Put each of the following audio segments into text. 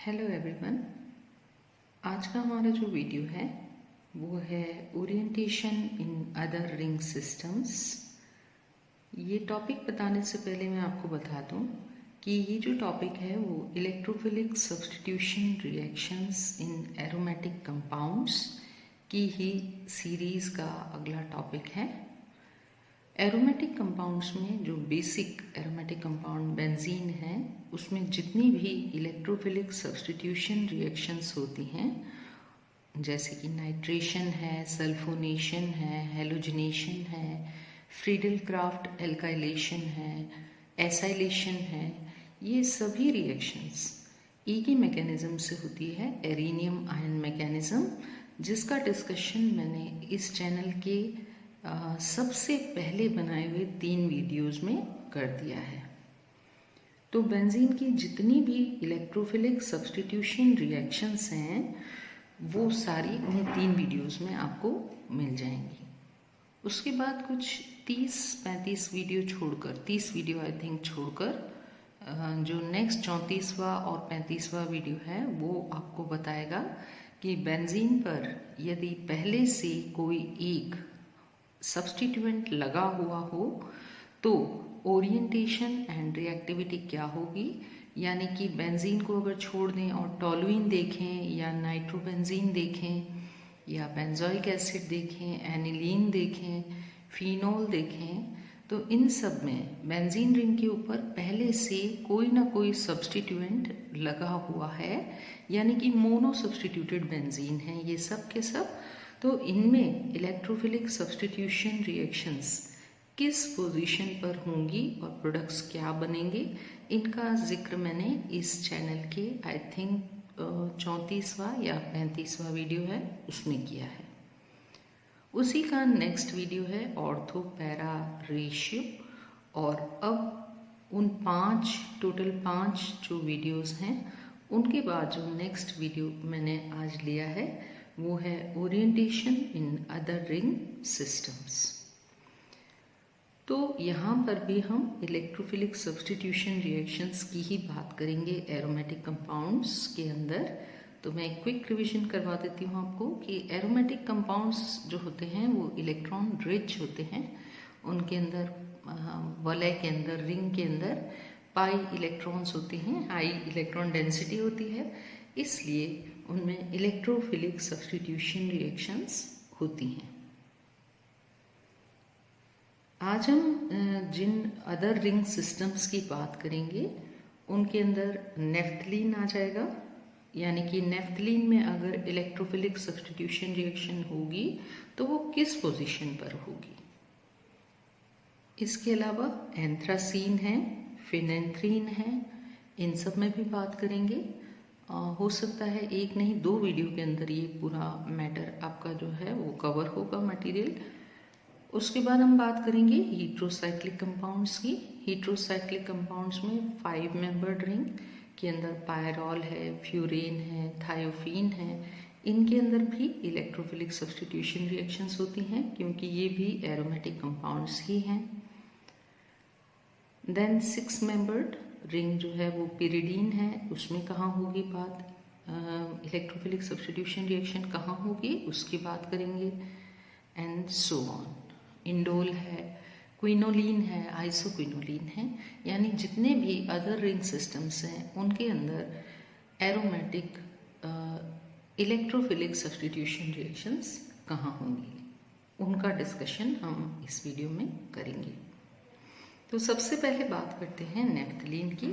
Hello everyone. आज का हमारा जो वीडियो है वो है orientation in other ring systems. ये टॉपिक बताने से पहले मैं आपको बता दूं कि ये जो टॉपिक है वो electrophilic substitution reactions in aromatic compounds की ही सीरीज़ का अगला टॉपिक है। एरोमेटिक कंपाउंड्स में जो बेसिक एरोमेटिक कंपाउंड बेंजीन है उसमें जितनी भी इलेक्ट्रोफिलिक सब्स्टिट्यूशन रिएक्शंस होती हैं, जैसे कि नाइट्रेशन है, सल्फोनेशन है, हेलोजिनेशन है, फ्रीडल क्राफ्ट एल्काइलेशन है, एसाइलेशन है, ये सभी रिएक्शंस एक ही मैकेनिज्म से होती है, एरेनियम आयन मैकेनिज्म, जिसका डिस्कशन मैंने इस चैनल के सबसे पहले बनाए हुए 3 वीडियोस में कर दिया है। तो बेंजीन की जितनी भी इलेक्ट्रोफिलिक सब्स्टिट्यूशन रिएक्शंस हैं वो सारी उन 3 वीडियोस में आपको मिल जाएंगी। उसके बाद कुछ 30-35 वीडियो छोड़कर 30 वीडियो आई थिंक छोड़कर जो नेक्स्ट 34वां और 35वां वीडियो है वो आपको बताएगा कि बेंजीन पर यदि पहले से कोई एक सब्स्टिट्यूएंट लगा हुआ हो तो ओरिएंटेशन एंड रिएक्टिविटी क्या होगी। यानी कि बेंजीन को अगर छोड़ दें और टॉलुइन देखें या नाइट्रोबेंजीन देखें या बेंजोइक एसिड देखें, एनिलीन देखें, फिनोल देखें, तो इन सब में बेंजीन रिंग के ऊपर पहले से कोई ना कोई सब्स्टिट्यूएंट लगा हुआ है, यानी कि मोनो सब्स्टिट्यूटेड बेंजीन है ये सब के सब। तो इनमें इलेक्ट्रोफिलिक सब्स्टिट्यूशन रिएक्शंस किस पोजीशन पर होंगी और प्रोडक्ट्स क्या बनेंगे, इनका जिक्र मैंने इस चैनल के आई थिंक 34वां या 35वां वीडियो है उसमें किया है। उसी का नेक्स्ट वीडियो है ऑर्थो पैरा रेशियो। और अब उन टोटल 5 जो वीडियोस हैं उनके बाद जो नेक्स्ट वीडियो मैंने आज लिया है वो है orientation in other ring systems. तो यहाँ पर भी हम इलेक्ट्रोफिलिक सब्स्टिट्यूशन रिएक्शंस की ही बात करेंगे एरोमेटिक कंपाउंड्स के अंदर। तो मैं क्विक रिवीजन करवा देती हूँ आपको कि एरोमेटिक कंपाउंड्स जो होते हैं वो इलेक्ट्रॉन रिच होते हैं। उनके अंदर वलय के अंदर, रिंग के अंदर पाई इलेक्ट्रॉन्स होते हैं, हाई इलेक्ट्रॉन डेंसिटी होती है, इसलिए उनमें इलेक्ट्रोफिलिक सब्स्टिट्यूशन रिएक्शंस होती हैं। आज हम जिन अदर रिंग सिस्टम्स की बात करेंगे उनके अंदर नेफ्थलीन आ जाएगा, यानी कि नेफ्थलीन में अगर इलेक्ट्रोफिलिक सब्स्टिट्यूशन रिएक्शन होगी तो वो किस पोजीशन पर होगी। इसके अलावा एंथ्रासीन है, फिनेंथ्रीन है, इन सब में भी बात करेंगे। हो सकता है एक नहीं 2 वीडियो के अंदर ये पूरा मैटर आपका जो है वो कवर होगा मटेरियल। उसके बाद हम बात करेंगे हीट्रोसाइक्लिक कंपाउंड्स की। हीट्रोसाइक्लिक कंपाउंड्स में 5 मेंबर्ड रिंग के अंदर पायरॉल है, फ्यूरेन है, थायोफीन है, इनके अंदर भी इलेक्ट्रोफिलिक सब्स्टिट्यूशन रिएक्शंस होती हैं क्योंकि ये भी एरोमेटिक कंपाउंड्स ही हैं। देन 6 मेंबर्ड रिंग जो है वो पिरिडीन है, उसमें कहाँ होगी बात, इलेक्ट्रोफिलिक सब्स्टिट्यूशन रिएक्शन कहाँ होगी उसकी बात करेंगे, एंड सो ऑन। इंडोल है, क्विनोलिन है, आइसोक्विनोलिन है, यानी जितने भी अदर रिंग सिस्टम्स हैं उनके अंदर एरोमेटिक इलेक्ट्रोफिलिक सब्स्टिट्यूशन रिएक्शंस कहाँ होंगी, उनका डिस्कशन हम इस वीडियो में करेंगे। तो सबसे पहले बात करते हैं नेफ्थलीन की।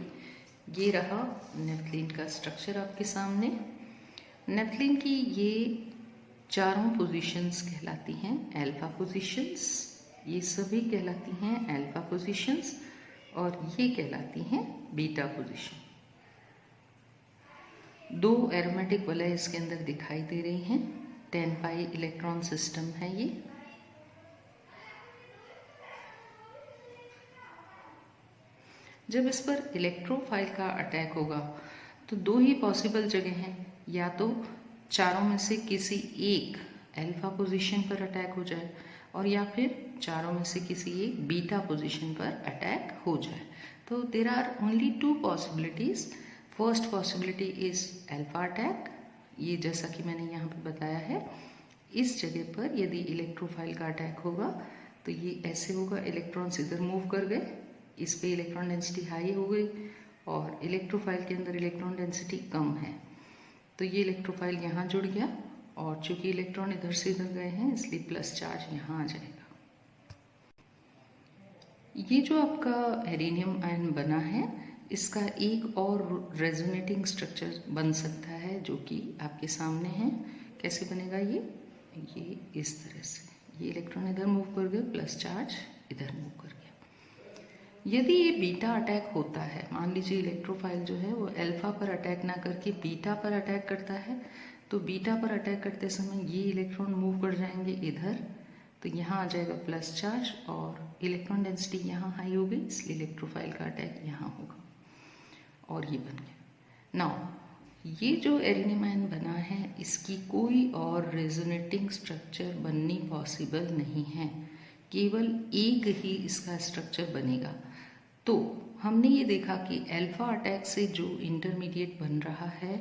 ये रहा नेफ्थलीन का स्ट्रक्चर आपके सामने। नेफ्थलीन की ये चारों पोजीशंस कहलाती हैं अल्फा पोजीशंस, ये सभी कहलाती हैं अल्फा पोजीशंस, और ये कहलाती हैं बीटा पोजीशन। 2 एरोमेटिक वलय इसके अंदर दिखाई दे रही हैं। 10 पाई इलेक्ट्रॉन सिस्टम है ये। जब इस पर इलेक्ट्रोफाइल का अटैक होगा तो 2 ही पॉसिबल जगह हैं, या तो चारों में से किसी एक अल्फा पोजीशन पर अटैक हो जाए और या फिर चारों में से किसी एक बीटा पोजीशन पर अटैक हो जाए। तो there are only 2 possibilities. First possibility is alpha attack. ये जैसा कि मैंने यहाँ पे बताया है, इस जगह पर यदि इलेक्ट्रोफाइल का अटैक होगा तो ये ऐसे होगा, इलेक्ट्रॉन्स इधर मूव कर गए, इस पे इलेक्ट्रॉन डेंसिटी हाई हो गई और इलेक्ट्रोफाइल के अंदर इलेक्ट्रॉन डेंसिटी कम है, तो ये इलेक्ट्रोफाइल यहाँ जुड़ गया और चूंकि इलेक्ट्रॉन इधर से इधर गए हैं इसलिए प्लस चार्ज यहाँ आ जाएगा। ये जो आपका एरेनियम आयन बना है, इसका एक और रेजोनेटिंग स्ट्रक्चर बन सकता है जो कि आपके सामने है। कैसे बनेगा ये इस तरह से, ये इलेक्ट्रॉन इधर मूव कर गए, प्लस चार्ज इधर मूव कर गया। यदि ये बीटा अटैक होता है, मान लीजिए इलेक्ट्रोफाइल जो है वो अल्फा पर अटैक ना करके बीटा पर अटैक करता है, तो बीटा पर अटैक करते समय ये इलेक्ट्रॉन मूव कर जाएंगे इधर, तो यहाँ आ जाएगा प्लस चार्ज और इलेक्ट्रॉन डेंसिटी यहाँ हाई हो गई, इसलिए इलेक्ट्रोफाइल का अटैक यहाँ होगा और ये बन गया। नाउ ये जो एरेनियम आयन बना है, इसकी कोई और रेजोनेटिंग स्ट्रक्चर बननी पॉसिबल नहीं है, केवल एक ही इसका स्ट्रक्चर बनेगा। तो हमने ये देखा कि अल्फा अटैक से जो इंटरमीडिएट बन रहा है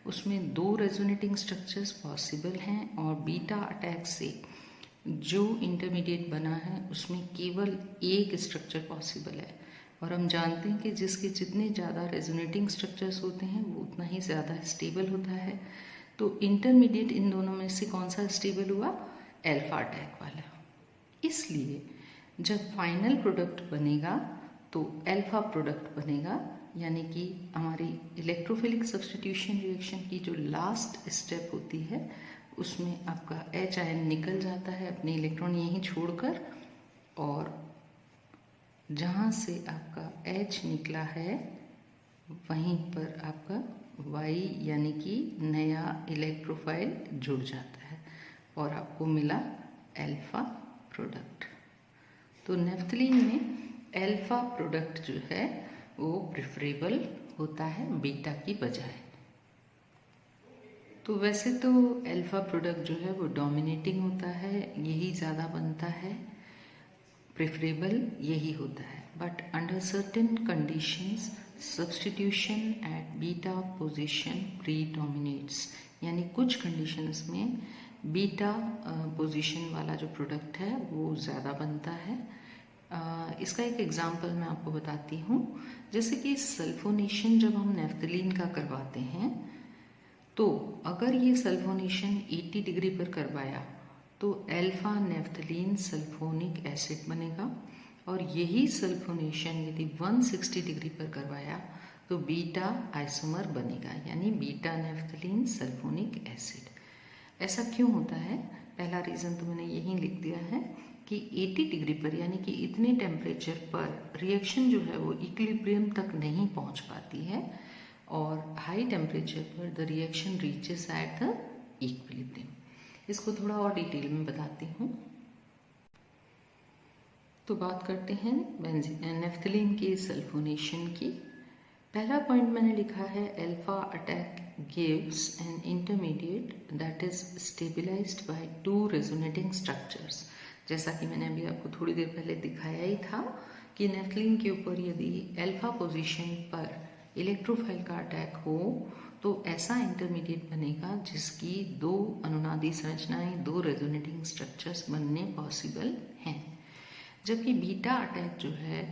उसमें 2 रेजोनेटिंग स्ट्रक्चर्स पॉसिबल हैं और बीटा अटैक से जो इंटरमीडिएट बना है उसमें केवल एक स्ट्रक्चर पॉसिबल है। और हम जानते हैं कि जिसके जितने ज़्यादा रेजोनेटिंग स्ट्रक्चर्स होते हैं वो उतना ही ज़्यादा स्टेबल होता है। तो इंटरमीडिएट इन दोनों में से कौन सा स्टेबल हुआ? अल्फा अटैक वाला। इसलिए जब फाइनल प्रोडक्ट बनेगा तो अल्फा प्रोडक्ट बनेगा, यानी कि हमारी इलेक्ट्रोफिलिक सब्स्टिट्यूशन रिएक्शन की जो लास्ट स्टेप होती है उसमें आपका H आयन निकल जाता है अपने इलेक्ट्रॉन यहीं छोड़कर, और जहाँ से आपका H निकला है वहीं पर आपका Y यानी कि नया इलेक्ट्रोफाइल जुड़ जाता है और आपको मिला अल्फा प्रोडक्ट। तो नेफ्थलीन में अल्फा प्रोडक्ट जो है वो प्रेफरेबल होता है बीटा की बजाय। तो वैसे तो अल्फा प्रोडक्ट जो है वो डोमिनेटिंग होता है, यही ज़्यादा बनता है, प्रेफरेबल यही होता है, but under certain conditions substitution at beta position predominates, यानी कुछ कंडीशंस में बीटा पोजीशन वाला जो प्रोडक्ट है वो ज़्यादा बनता है। इसका एक एग्जांपल मैं आपको बताती हूँ। जैसे कि सल्फोनेशन जब हम नेफ्थलीन का करवाते हैं तो अगर ये सल्फोनेशन 80 डिग्री पर करवाया तो अल्फा नेफ्थलीन सल्फोनिक एसिड बनेगा, और यही सल्फोनेशन यदि 160 डिग्री पर करवाया तो बीटा आइसोमर बनेगा, यानी बीटा नेफ्थलीन सल्फोनिक एसिड। ऐसा क्यों होता है? पहला रीज़न तो मैंने यही लिख दिया है कि 80 डिग्री पर यानी कि इतने टेम्परेचर पर रिएक्शन जो है वो इक्विलिब्रियम तक नहीं पहुंच पाती है, और हाई टेम्परेचर पर the reaction reaches at the equilibrium. इसको थोड़ा और डिटेल में बताती हूँ। तो बात करते हैं नेफ्थलीन के सल्फोनेशन की। पहला पॉइंट मैंने लिखा है, alpha attack gives an intermediate that is stabilised by 2 resonating structures. जैसा कि मैंने अभी आपको थोड़ी देर पहले दिखाया ही था कि नेफ्थलीन के ऊपर यदि अल्फा पोजीशन पर इलेक्ट्रोफाइल का अटैक हो तो ऐसा इंटरमीडिएट बनेगा जिसकी 2 अनुनादी संरचनाएं, 2 रेजोनेटिंग स्ट्रक्चर्स बनने पॉसिबल हैं। जबकि बीटा अटैक जो है,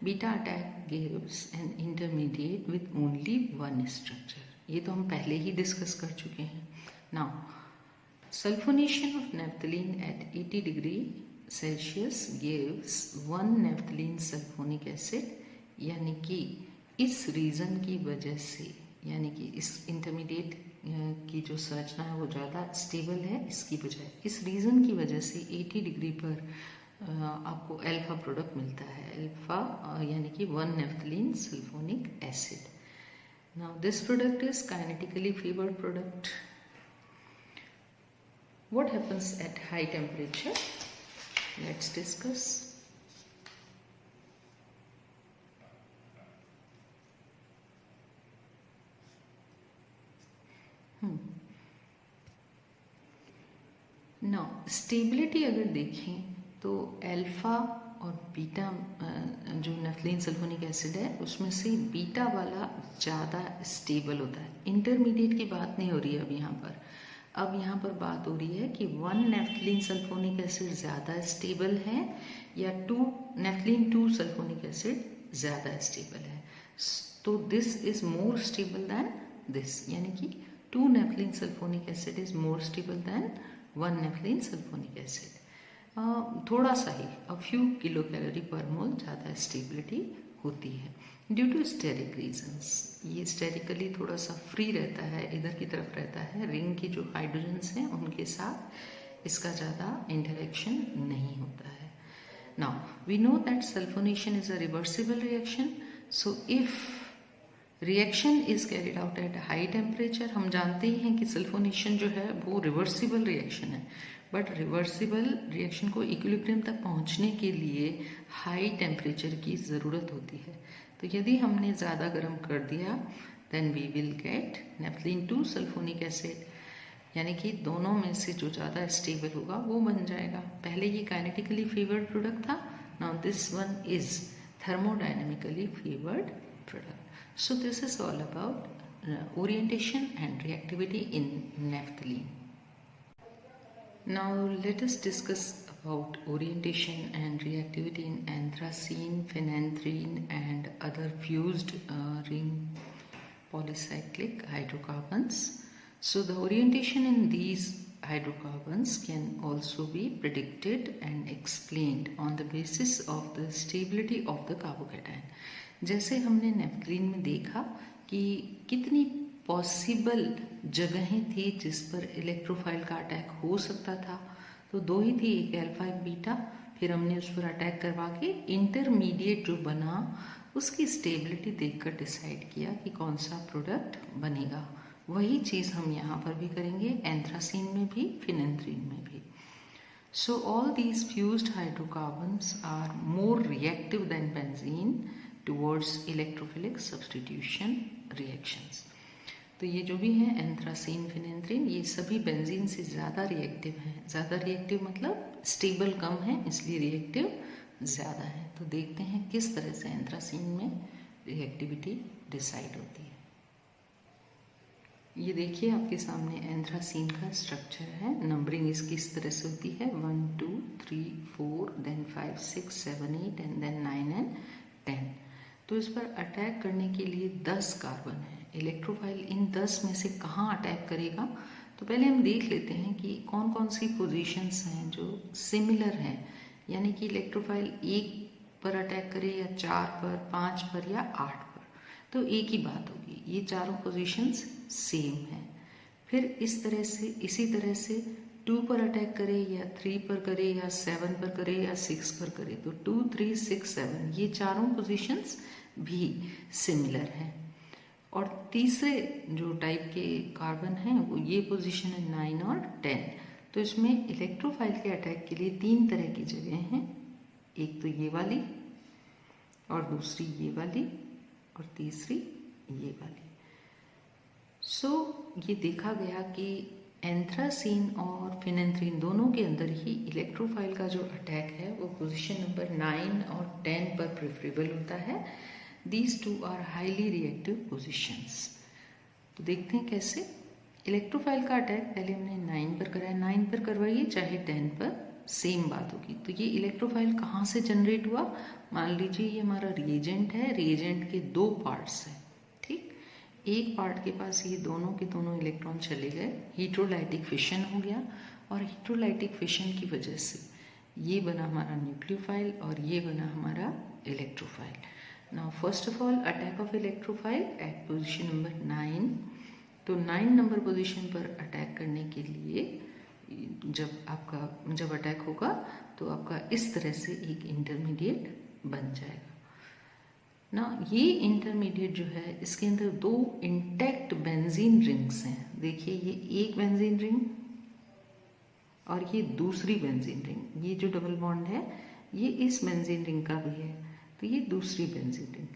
beta attack gives an intermediate with only 1 structure. ये तो हम पहले ही डिस्कस कर चुके हैं। Now sulphonation of naphthalene at 80 degree Celsius gives 1 naphthalene sulphonic acid, यानी कि इस रीज़न की वजह से, यानी कि इस इंटरमीडिएट की जो संरचना है वो ज़्यादा स्टेबल है, इसकी बजाय इस रीज़न की वजह से 80 डिग्री पर आपको अल्फा प्रोडक्ट मिलता है। अल्फा यानी कि 1 naphthalene sulphonic acid. Now this product is kinetically favoured product. What happens at high temperature? Let's discuss. Now stability अगर देखें तो अल्फा और बीटा जो नेफ्थलीन सल्फोनिक एसिड है उसमें से बीटा वाला ज़्यादा स्टेबल होता है। इंटरमीडिएट की बात नहीं हो रही है अब यहाँ पर। अब यहाँ पर बात हो रही है कि 1 नेफ्थलीन सल्फोनिक एसिड ज़्यादा स्टेबल है या 2 नेफ्थलीन 2 सल्फोनिक एसिड ज़्यादा स्टेबल है। तो this is more stable then this, यानी कि 2 naphthalene sulphonic acid is more stable then 1 naphthalene sulphonic acid. थोड़ा सा ही फ्यू किलो कैलोरी पर मोल ज़्यादा स्टेबिलिटी होती है ड्यू टू स्टेरिक रीजंस। ये स्टेरिकली थोड़ा सा फ्री रहता है, इधर की तरफ रहता है, रिंग के जो हाइड्रोजन्स हैं उनके साथ इसका ज़्यादा इंटरेक्शन नहीं होता है। Now we know that sulphonation is a reversible reaction, so if reaction is carried out at high temperature, हम जानते ही हैं कि सल्फोनेशन जो है वो रिवर्सिबल रिएक्शन है, बट रिवर्सिबल रिएक्शन को इक्विलिब्रियम तक पहुंचने के लिए हाई टेम्परेचर की ज़रूरत होती है। तो यदि हमने ज़्यादा गर्म कर दिया then we will get naphthalene 2 sulphonic acid, यानी कि दोनों में से जो ज़्यादा स्टेबल होगा वो बन जाएगा। पहले ये काइनेटिकली फेवर्ड प्रोडक्ट था, now this one is thermodynamically favoured product. So this is all about orientation and reactivity in naphthalene. Now let us discuss about orientation and reactivity in anthracene, phenanthrene and other fused ring polycyclic hydrocarbons. So the orientation in these hydrocarbons can also be predicted and explained on the basis of the stability of the carbocation. जैसे हमने naphthalene में देखा कि कितनी possible जगहें थी जिस पर इलेक्ट्रोफाइल का अटैक हो सकता था, तो 2 ही थी, एक अल्फा एक बीटा। फिर हमने उस पर अटैक करवा के इंटरमीडिएट जो बना उसकी स्टेबिलिटी देखकर डिसाइड किया कि कौन सा प्रोडक्ट बनेगा। वही चीज़ हम यहाँ पर भी करेंगे, एंथ्रासीन में भी, फिनेंथ्रीन में भी। So all these fused hydrocarbons are more reactive than benzene towards electrophilic substitution reactions. तो ये जो भी है एंथ्रासीन, फिनेंथ्रीन, ये सभी बेंजीन से ज़्यादा रिएक्टिव हैं। ज़्यादा रिएक्टिव मतलब स्टेबल कम है, इसलिए रिएक्टिव ज़्यादा है। तो देखते हैं किस तरह से एंथ्रासीन में रिएक्टिविटी डिसाइड होती है। ये देखिए आपके सामने एंथ्रासीन का स्ट्रक्चर है। नंबरिंग इसकी इस तरह से होती है 1 2 3 4 देन 5 6 7 8 एंड देन 9 एंड 10। तो इस पर अटैक करने के लिए 10 कार्बन है। इलेक्ट्रोफाइल इन 10 में से कहाँ अटैक करेगा, तो पहले हम देख लेते हैं कि कौन कौन सी पोजीशंस हैं जो सिमिलर हैं, यानी कि इलेक्ट्रोफाइल 1 पर अटैक करे या 4 पर, 5 पर या 8 पर, तो एक ही बात होगी, ये चारों पोजीशंस सेम हैं। फिर इसी तरह से 2 पर अटैक करे या 3 पर करे या 7 पर करे या 6 पर करे, तो 2 3 6 7 ये चारों पोजीशंस भी सिमिलर हैं। और तीसरे जो टाइप के कार्बन हैं वो ये पोजीशन है 9 और 10। तो इसमें इलेक्ट्रोफाइल के अटैक के लिए 3 तरह की जगह हैं, एक तो ये वाली और दूसरी ये वाली और तीसरी ये वाली। सो ये देखा गया कि एंथ्रासीन और फिनेंथ्रीन दोनों के अंदर ही इलेक्ट्रोफाइल का जो अटैक है वो पोजीशन नंबर 9 और 10 पर प्रेफरेबल होता है। These two are highly reactive positions. तो देखते हैं कैसे। इलेक्ट्रोफाइल का अटैक पहले हमने 9 पर कराया, 9 पर करवाइए चाहे 10 पर, सेम बात होगी। तो ये इलेक्ट्रोफाइल कहाँ से जनरेट हुआ, मान लीजिए ये हमारा रिएजेंट है, रिएजेंट के 2 पार्ट्स हैं, ठीक। एक पार्ट के पास ये दोनों के दोनों इलेक्ट्रॉन चले गए, हीट्रोलाइटिक फिशन हो गया, और हीट्रोलाइटिक फिशन की वजह से ये बना हमारा न्यूक्लियोफाइल और ये बना हमारा electrophile. Now first of all attack of electrophile at position number 9। तो 9 नंबर पोजीशन पर अटैक करने के लिए जब अटैक होगा तो आपका इस तरह से एक इंटरमीडिएट बन जाएगा ना। ये इंटरमीडिएट जो है इसके अंदर 2 इंटैक्ट बेंजीन रिंग्स हैं। देखिए ये एक बेंजीन रिंग और ये दूसरी बेंजीन रिंग, ये जो डबल बॉन्ड है ये इस बेंजीन रिंग का भी है, तो ये दूसरी benzene ring.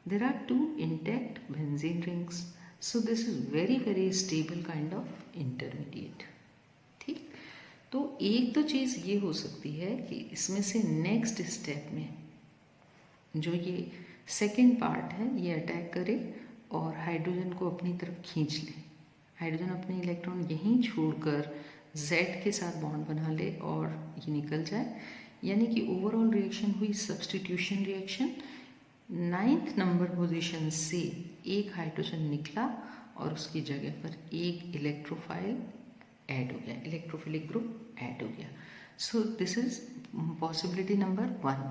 There are 2 intact benzene rings, so this is very very stable kind of intermediate, ठीक। तो एक तो चीज़ ये हो सकती है कि इसमें से नेक्स्ट स्टेप में जो ये सेकेंड पार्ट है ये अटैक करे और हाइड्रोजन को अपनी तरफ खींच ले। हाइड्रोजन अपने इलेक्ट्रॉन यहीं छोड़कर Z के साथ बॉन्ड बना ले और ये निकल जाए, यानी कि ओवरऑल रिएक्शन हुई substitution reaction. 9th number position से एक हाइड्रोजन निकला और उसकी जगह पर एक इलेक्ट्रोफाइल ऐड हो गया, इलेक्ट्रोफिलिक ग्रुप ऐड हो गया। सो दिस इज पॉसिबिलिटी नंबर 1।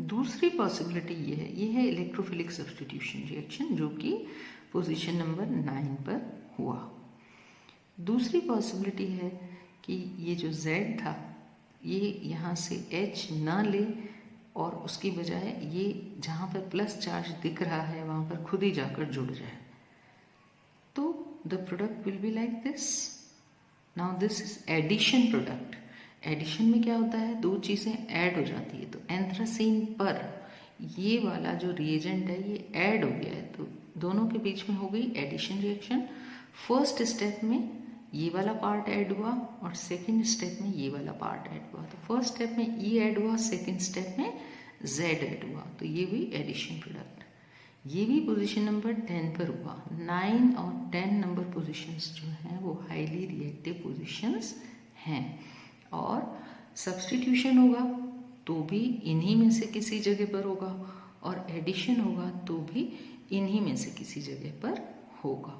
दूसरी पॉसिबिलिटी ये है इलेक्ट्रोफिलिक सब्स्टिट्यूशन रिएक्शन, जो कि पोजीशन नंबर 9 पर हुआ। दूसरी पॉसिबिलिटी है कि ये जो Z था ये यहाँ से H ना ले और उसकी बजाय ये जहाँ पर प्लस चार्ज दिख रहा है वहाँ पर खुद ही जाकर जुड़ जाए। तो the product will be like this. Now this is addition product. Addition में क्या होता है, दो चीज़ें ऐड हो जाती है। तो एंथ्रासीन पर ये वाला जो रिएजेंट है ये ऐड हो गया है, तो दोनों के बीच में हो गई एडिशन रिएक्शन। फर्स्ट स्टेप में ये वाला पार्ट ऐड हुआ और सेकंड स्टेप में ये वाला पार्ट ऐड हुआ। तो फर्स्ट स्टेप में E ऐड हुआ, सेकंड स्टेप में Z ऐड हुआ, तो ये हुई एडिशन प्रोडक्ट। ये भी पोजीशन नंबर 10 पर हुआ। 9 और 10 नंबर पोजीशंस जो हैं वो हाईली रिएक्टिव पोजीशंस हैं, और सब्स्टिट्यूशन होगा तो भी इन्हीं में से किसी जगह पर होगा और एडिशन होगा तो भी इन्हीं में से किसी जगह पर होगा।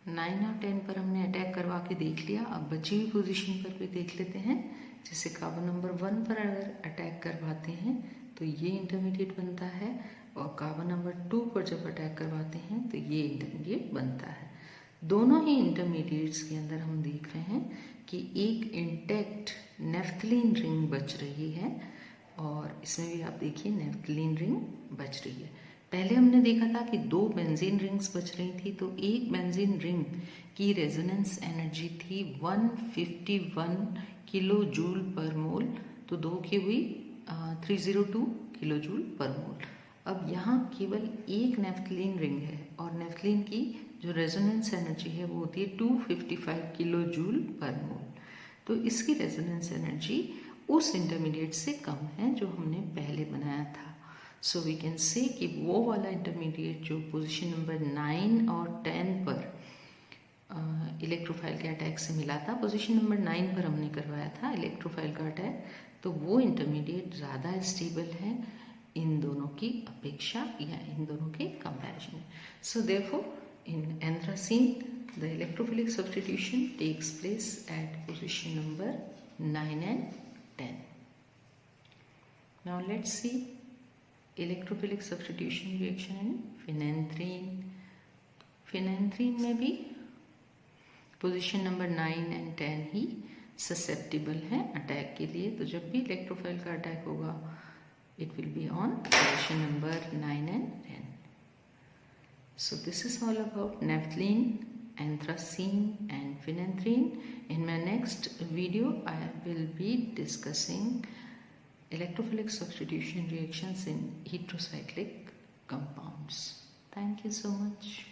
9 और 10 पर हमने अटैक करवा के देख लिया। अब बची हुई पोजीशन पर भी देख लेते हैं। जैसे कार्बन नंबर 1 पर अगर अटैक करवाते हैं तो ये इंटरमीडिएट बनता है, और कार्बन नंबर 2 पर जब अटैक करवाते हैं तो ये इंटरमीडिएट बनता है। दोनों ही इंटरमीडिएट्स के अंदर हम देख रहे हैं कि एक इंटैक्ट नेफ्थलीन रिंग बच रही है, और इसमें भी आप देखिए नेफ्थलीन रिंग बच रही है। पहले हमने देखा था कि 2 बेंजीन रिंग्स बच रही थी, तो एक बेंजीन रिंग की रेजोनेंस एनर्जी थी 151 किलो जूल पर मोल, तो 2 की हुई 302 किलो जूल पर मोल। अब यहाँ केवल एक नेफ्थलीन रिंग है और नेफ्थलीन की जो रेजोनेंस एनर्जी है वो होती है 255 किलो जूल पर मोल। तो इसकी रेजोनेंस एनर्जी उस इंटरमीडिएट से कम है जो हमने पहले बनाया था। सो वी कैन से कि वो वाला इंटरमीडिएट जो पोजीशन नंबर 9 और 10 पर इलेक्ट्रोफाइल के अटैक से मिला था, पोजीशन नंबर 9 पर हमने करवाया था इलेक्ट्रोफाइल का अटैक, तो वो इंटरमीडिएट ज़्यादा स्टेबल है इन दोनों की अपेक्षा या इन दोनों के कंपैरिजन में। So therefore in anthracene the electrophilic substitution takes place at position number 9 and 10. Now let's see electrophilic substitution reaction in phenanthrene. Phenanthrene में भी पोजीशन नंबर 9 and 10 ही ससेप्टिबल है अटैक के लिए, तो जब भी इलेक्ट्रोफाइल का अटैक होगा it will be on position number 9 and 10. So this is all about naphthalene, anthracene and phenanthrene. In my next video I will be discussing electrophilic substitution reactions in heterocyclic compounds. Thank you so much.